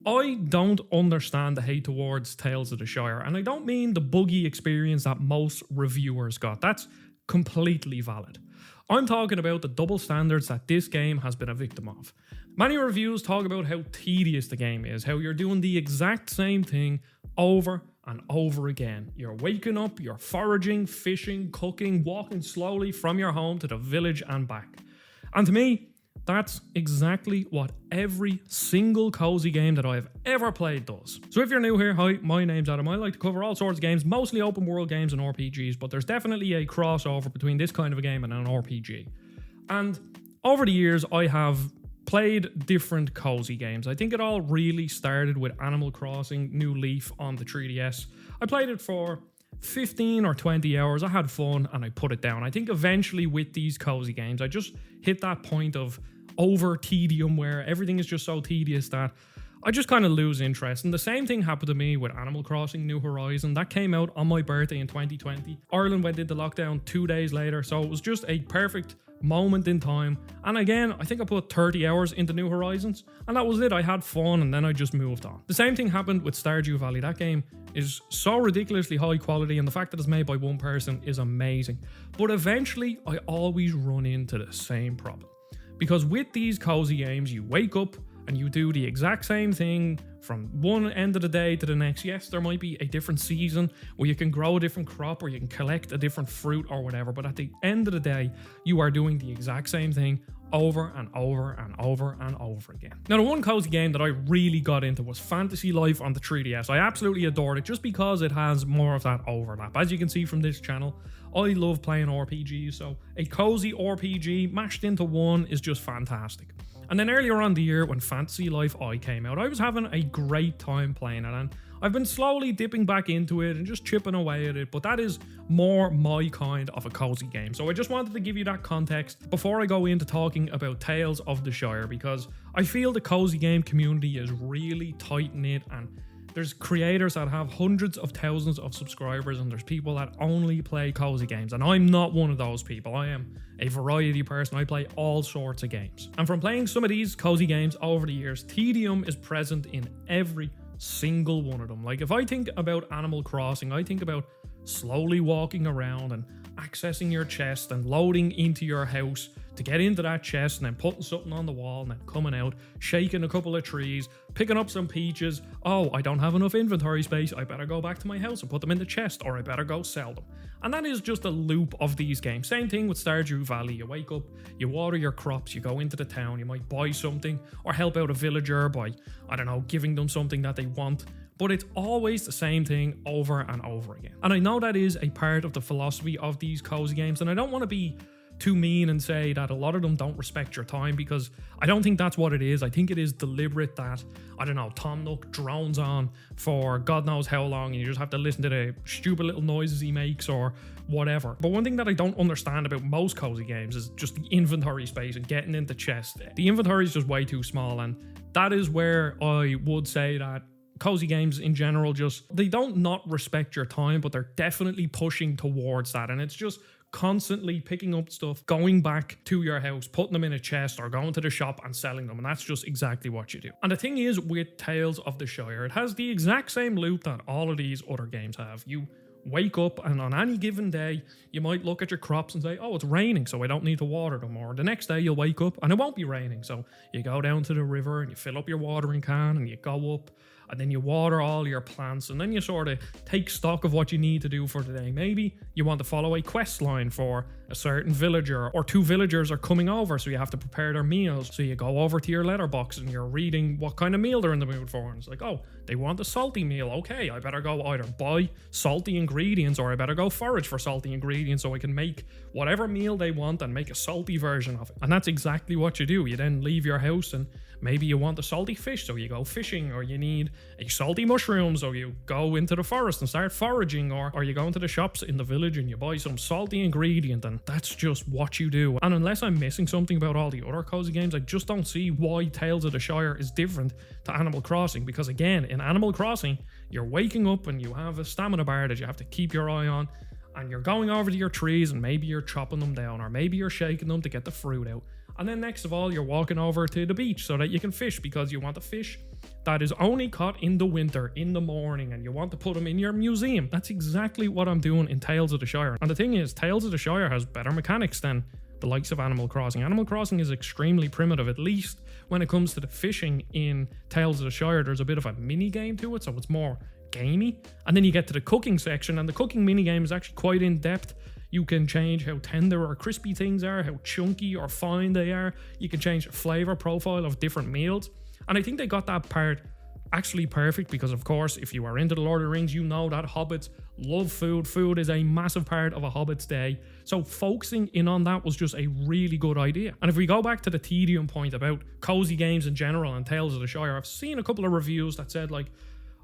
I don't understand the hate towards Tales of the Shire, and I don't mean the buggy experience that most reviewers got. That's completely valid. I'm talking about the double standards that this game has been a victim of. Many reviews talk about how tedious the game is, how you're doing the exact same thing over and over again. You're waking up, you're foraging, fishing, cooking, walking slowly from your home to the village and back. And to me, that's exactly what every single cozy game that I've ever played does. So if you're new here, hi, my name's Adam. I like to cover all sorts of games, mostly open world games and RPGs, but there's definitely a crossover between this kind of a game and an RPG. And over the years, I have played different cozy games. I think it all really started with Animal Crossing New Leaf on the 3DS. I played it for 15 or 20 hours. I had fun and I put it down. I think eventually with these cozy games, I just hit that point of over tedium where everything is just so tedious that I just kind of lose interest. And the same thing happened to me with Animal Crossing New Horizon. That came out on my birthday in 2020. Ireland went into lockdown 2 days later, so it was just a perfect moment in time. And again, I think I put 30 hours into New Horizons, and that was it. I had fun and then I just moved on. The same thing happened with Stardew Valley. That game is so ridiculously high quality, and the fact that it's made by one person is amazing. But eventually, I always run into the same problem. Because with these cozy games, you wake up and you do the exact same thing from one end of the day to the next. Yes, there might be a different season where you can grow a different crop or you can collect a different fruit or whatever, but at the end of the day, you are doing the exact same thing over and over and over and over again. Now, the one cozy game that I really got into was Fantasy Life on the 3DS. I absolutely adored it just because it has more of that overlap. As you can see from this channel, I love playing RPGs, so a cozy RPG mashed into one is just fantastic. And then earlier on the year when Fantasy Life I came out, I was having a great time playing it, and I've been slowly dipping back into it and just chipping away at it, but that is more my kind of a cozy game. So I just wanted to give you that context before I go into talking about Tales of the Shire, because I feel the cozy game community is really tight-knit, and there's creators that have hundreds of thousands of subscribers, and there's people that only play cozy games, and I'm not one of those people. I am a variety person. I play all sorts of games. And from playing some of these cozy games over the years, tedium is present in every single one of them. Like if I think about Animal Crossing, I think about slowly walking around and accessing your chest and loading into your house to get into that chest and then putting something on the wall and then coming out, shaking a couple of trees, picking up some peaches. Oh, I don't have enough inventory space. I better go back to my house and put them in the chest, or I better go sell them. And that is just a loop of these games. Same thing with Stardew Valley. You wake up, you water your crops, you go into the town, you might buy something or help out a villager by, I don't know, giving them something that they want. But it's always the same thing over and over again. And I know that is a part of the philosophy of these cozy games, and I don't want to be too mean and say that a lot of them don't respect your time, because I don't think that's what it is. I think it is deliberate that, I don't know, Tom Nook drones on for God knows how long and you just have to listen to the stupid little noises he makes or whatever. But one thing that I don't understand about most cozy games is just the inventory space and getting into chest. The inventory is just way too small, and that is where I would say that cozy games in general they don't not respect your time, but they're definitely pushing towards that, and it's just constantly picking up stuff, going back to your house, putting them in a chest or going to the shop and selling them, and that's just exactly what you do. And the thing is with Tales of the Shire, it has the exact same loop that all of these other games have. You wake up and on any given day you might look at your crops and say, oh, it's raining, so I don't need to water them. Or the next day you'll wake up and it won't be raining, so you go down to the river and you fill up your watering can and you go up and then you water all your plants, and then you sort of take stock of what you need to do for the day. Maybe you want to follow a quest line for a certain villager, or two villagers are coming over, so you have to prepare their meals. So you go over to your letterbox and you're reading what kind of meal they're in the mood for, and it's like, oh, they want a salty meal. Okay, I better go either buy salty ingredients or I better go forage for salty ingredients so I can make whatever meal they want and make a salty version of it. And that's exactly what you do. You then leave your house and maybe you want a salty fish, so you go fishing, or you need a salty mushroom, so you go into the forest and start foraging, or you go into the shops in the village and you buy some salty ingredient, and that's just what you do. And unless I'm missing something about all the other cozy games, I just don't see why Tales of the Shire is different to Animal Crossing, because again, in Animal Crossing, you're waking up and you have a stamina bar that you have to keep your eye on, and you're going over to your trees and maybe you're chopping them down, or maybe you're shaking them to get the fruit out. And then next of all, you're walking over to the beach so that you can fish, because you want a fish that is only caught in the winter, in the morning, and you want to put them in your museum. That's exactly what I'm doing in Tales of the Shire. And the thing is, Tales of the Shire has better mechanics than the likes of Animal Crossing. Animal Crossing is extremely primitive, at least when it comes to the fishing in Tales of the Shire. There's a bit of a mini game to it, so it's more gamey. And then you get to the cooking section, and the cooking mini game is actually quite in depth. You can change how tender or crispy things are, how chunky or fine they are. You can change the flavor profile of different meals. And I think they got that part actually perfect, because of course, if you are into the Lord of the Rings, you know that hobbits love food. Food is a massive part of a hobbit's day. So focusing in on that was just a really good idea. And if we go back to the tedium point about cozy games in general and Tales of the Shire, I've seen a couple of reviews that said like,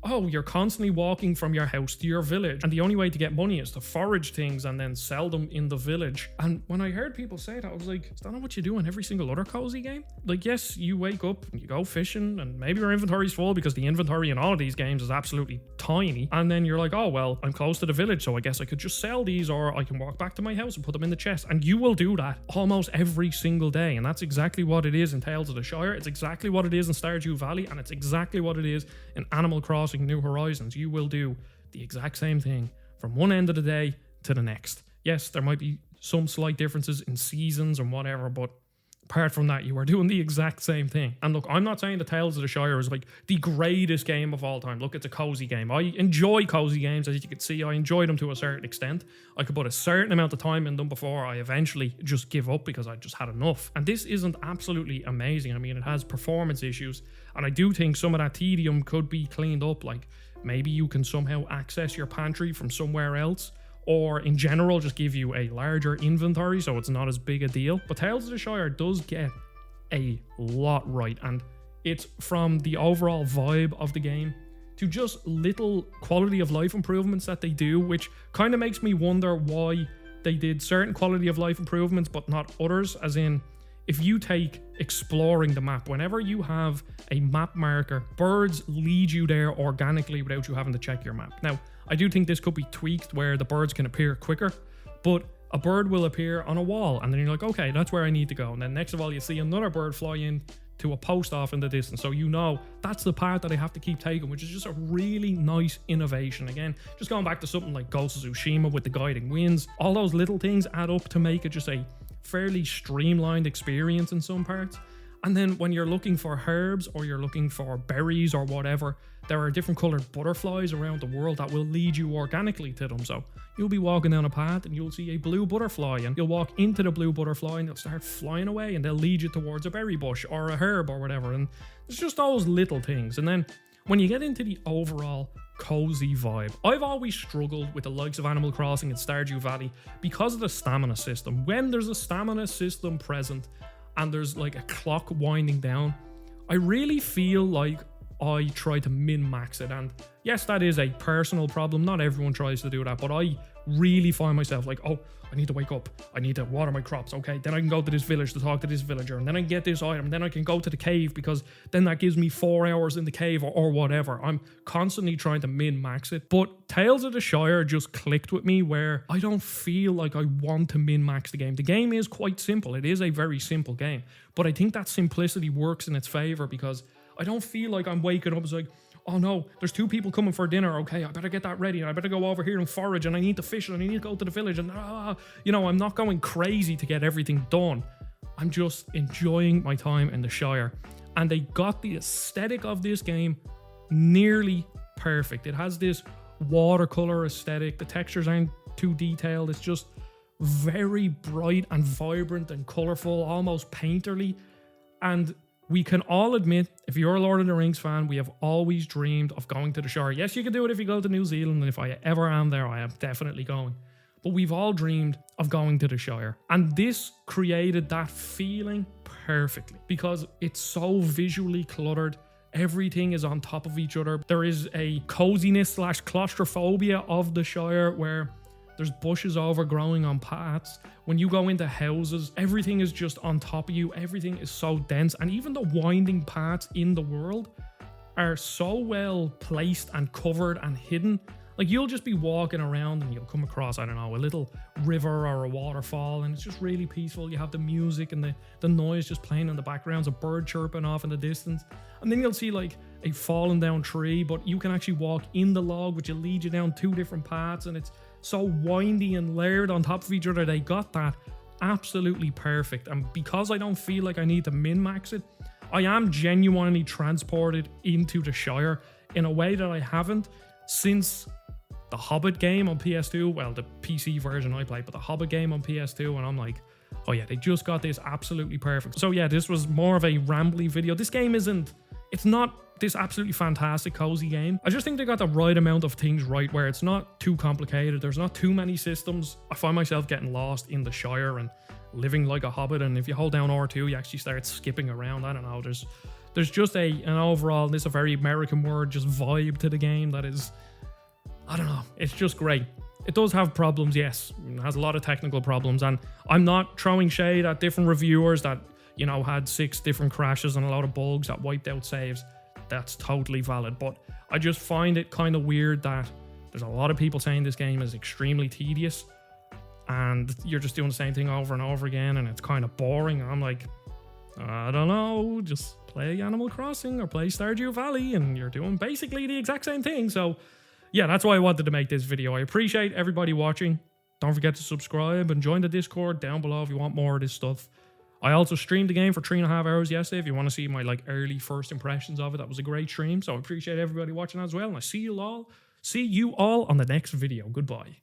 oh, you're constantly walking from your house to your village, and the only way to get money is to forage things and then sell them in the village. And when I heard people say that, I was like, is that not what you do in every single other cozy game? Like, yes, you wake up and you go fishing, and maybe your inventory's full, because the inventory in all of these games is absolutely tiny. And then you're like, oh, well, I'm close to the village, so I guess I could just sell these, or I can walk back to my house and put them in the chest. And you will do that almost every single day. And that's exactly what it is in Tales of the Shire. It's exactly what it is in Stardew Valley, and it's exactly what it is in Animal Crossing New Horizons. You will do the exact same thing from one end of the day to the next. Yes, there might be some slight differences in seasons and whatever, but apart from that, you are doing the exact same thing. And look, I'm not saying the Tales of the Shire is like the greatest game of all time. Look, it's a cozy game. I enjoy cozy games. As you can see, I enjoy them to a certain extent. I could put a certain amount of time in them before I eventually just give up, because I just had enough. And this isn't absolutely amazing. I mean, it has performance issues, and I do think some of that tedium could be cleaned up. Like, maybe you can somehow access your pantry from somewhere else, or in general just give you a larger inventory so it's not as big a deal. But Tales of the Shire does get a lot right, and it's from the overall vibe of the game to just little quality of life improvements that they do, which kind of makes me wonder why they did certain quality of life improvements but not others. As in, if you take exploring the map, whenever you have a map marker, birds lead you there organically without you having to check your map. Now, I do think this could be tweaked where the birds can appear quicker, but a bird will appear on a wall, and then you're like, okay, that's where I need to go. And then next of all, you see another bird fly in to a post off in the distance. So you know that's the part that I have to keep taking, which is just a really nice innovation. Again, just going back to something like Ghost of Tsushima with the guiding winds, all those little things add up to make it just a fairly streamlined experience in some parts. And then when you're looking for herbs, or you're looking for berries or whatever, there are different colored butterflies around the world that will lead you organically to them. So you'll be walking down a path and you'll see a blue butterfly, and you'll walk into the blue butterfly and they'll start flying away, and they'll lead you towards a berry bush or a herb or whatever. And it's just those little things. And then when you get into the overall cozy vibe, I've always struggled with the likes of Animal Crossing and Stardew Valley because of the stamina system. When there's a stamina system present and there's like a clock winding down, I really feel like I try to min-max it. And yes, that is a personal problem. Not everyone tries to do that, but I really find myself like, oh, I need to wake up, I need to water my crops, okay, then I can go to this village to talk to this villager, and then I can get this item, then I can go to the cave, because then that gives me 4 hours in the cave, or whatever. I'm constantly trying to min-max it. But Tales of the Shire just clicked with me, where I don't feel like I want to min-max the game. The game is quite simple. It is a very simple game, but I think that simplicity works in its favor, because I don't feel like I'm waking up as like, oh no, there's 2 people coming for dinner, okay, I better get that ready, and I better go over here and forage, and I need to fish, and I need to go to the village, and I'm not going crazy to get everything done. I'm just enjoying my time in the Shire. And they got the aesthetic of this game nearly perfect. It has this watercolor aesthetic, the textures aren't too detailed, it's just very bright and vibrant and colorful, almost painterly. And we can all admit, if you're a Lord of the Rings fan, we have always dreamed of going to the Shire. Yes, you can do it if you go to New Zealand, and if I ever am there, I am definitely going. But we've all dreamed of going to the Shire. And this created that feeling perfectly, because it's so visually cluttered. Everything is on top of each other. There is a coziness / claustrophobia of the Shire, where there's bushes overgrowing on paths. When you go into houses, everything is just on top of you. Everything is so dense. And even the winding paths in the world are so well placed and covered and hidden. Like, you'll just be walking around and you'll come across, I don't know, a little river or a waterfall, and it's just really peaceful. You have the music and the noise just playing in the background, a bird chirping off in the distance. And then you'll see like a fallen down tree, but you can actually walk in the log, which will lead you down 2 different paths, and it's so windy and layered on top of each other. They got that absolutely perfect. And because I don't feel like I need to min-max it, I am genuinely transported into the Shire in a way that I haven't since the Hobbit game on PS2, well, the PC version I played, but the Hobbit game on PS2, and I'm like, oh yeah, they just got this absolutely perfect. So yeah, this was more of a rambly video. This game it's not this absolutely fantastic cozy game. I just think they got the right amount of things right, where it's not too complicated, there's not too many systems. I find myself getting lost in the Shire and living like a hobbit, and if you hold down R2, you actually start skipping around. I don't know, there's just an overall, this is a very American word, just vibe to the game that is, I don't know, it's just great. It does have problems, yes. It has a lot of technical problems, and I'm not throwing shade at different reviewers that, you know, had 6 different crashes and a lot of bugs that wiped out saves. That's totally valid, but I just find it kind of weird that there's a lot of people saying this game is extremely tedious and you're just doing the same thing over and over again and it's kind of boring. And I'm like, I don't know, just play Animal Crossing or play Stardew Valley and you're doing basically the exact same thing. So yeah, that's why I wanted to make this video. I appreciate everybody watching. Don't forget to subscribe and join the Discord down below if you want more of this stuff. I also streamed the game for 3.5 hours yesterday. If you want to see my like early first impressions of it, that was a great stream. So I appreciate everybody watching as well. And I see you all on the next video. Goodbye.